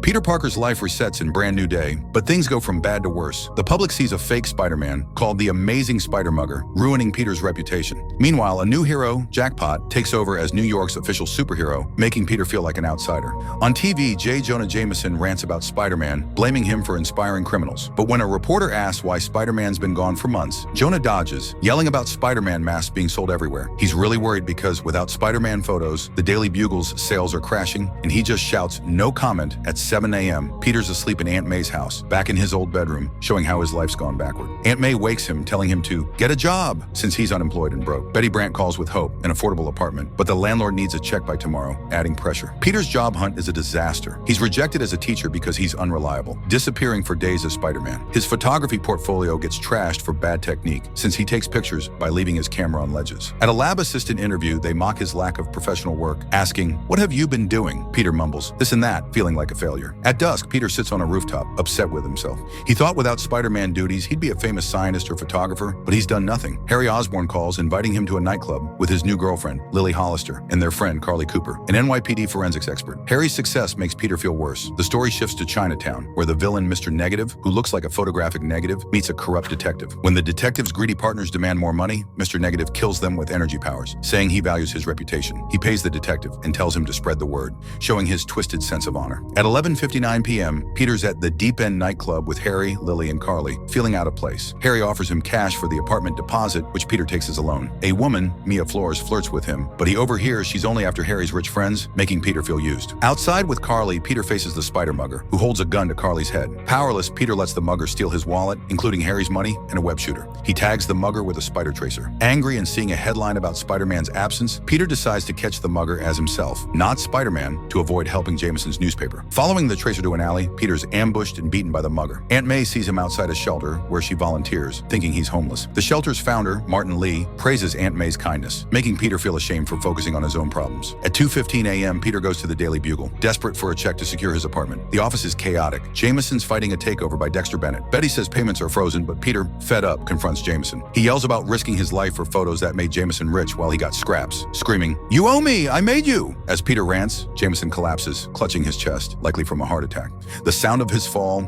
Peter Parker's life resets in Brand New Day, but things go from bad to worse. The public sees a fake Spider-Man called the Amazing Spider-Mugger, ruining Peter's reputation. Meanwhile, a new hero, Jackpot, takes over as New York's official superhero, making Peter feel like an outsider. On TV, Jonah Jameson rants about Spider-Man, blaming him for inspiring criminals. But when a reporter asks why Spider-Man's been gone for months, Jonah dodges, yelling about Spider-Man masks being sold everywhere. He's really worried because without Spider-Man photos, the Daily Bugle's sales are crashing, and he just shouts no comment at 7 a.m. Peter's asleep in Aunt May's house, back in his old bedroom, showing how his life's gone backward. Aunt May wakes him, telling him to get a job, since he's unemployed and broke. Betty Brant calls with hope, an affordable apartment, but the landlord needs a check by tomorrow, adding pressure. Peter's job hunt is a disaster. He's rejected as a teacher because he's unreliable, disappearing for days as Spider-Man. His photography portfolio gets trashed for bad technique, since he takes pictures by leaving his camera on ledges. At a lab assistant interview, they mock his lack of professional work, asking, "What have you been doing?" Peter mumbles, "This and that," feeling like a failure. At dusk, Peter sits on a rooftop, upset with himself. He thought without Spider-Man duties, he'd be a famous scientist or photographer, but he's done nothing. Harry Osborn calls, inviting him to a nightclub with his new girlfriend, Lily Hollister, and their friend, Carlie Cooper, an NYPD forensics expert. Harry's success makes Peter feel worse. The story shifts to Chinatown, where the villain, Mr. Negative, who looks like a photographic negative, meets a corrupt detective. When the detective's greedy partners demand more money, Mr. Negative kills them with energy powers, saying he values his reputation. He pays the detective and tells him to spread the word, showing his twisted sense of honor. At 11:59 p.m., Peter's at the Deep End nightclub with Harry, Lily, and Carlie, feeling out of place. Harry offers him cash for the apartment deposit, which Peter takes as a loan. A woman, Mia Flores, flirts with him, but he overhears she's only after Harry's rich friends, making Peter feel used. Outside with Carlie, Peter faces the Spider-Mugger, who holds a gun to Carlie's head. Powerless, Peter lets the mugger steal his wallet, including Harry's money and a web shooter. He tags the mugger with a spider tracer. Angry and seeing a headline about Spider-Man's absence, Peter decides to catch the mugger as himself, not Spider-Man, to avoid helping Jameson's newspaper. Following the tracer to an alley, Peter's ambushed and beaten by the mugger. Aunt May sees him outside a shelter, where she volunteers, thinking he's homeless. The shelter's founder, Martin Lee, praises Aunt May's kindness, making Peter feel ashamed for focusing on his own problems. At 2:15 a.m., Peter goes to the Daily Bugle, desperate for a check to secure his apartment. The office is chaotic. Jameson's fighting a takeover by Dexter Bennett. Betty says payments are frozen, but Peter, fed up, confronts Jameson. He yells about risking his life for photos that made Jameson rich while he got scraps, screaming, "You owe me! I made you!" As Peter rants, Jameson collapses, clutching his chest, likely from a heart attack. The sound of his fall,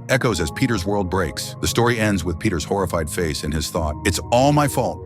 echoes as Peter's world breaks. The story ends with Peter's horrified face and his thought, "It's all my fault."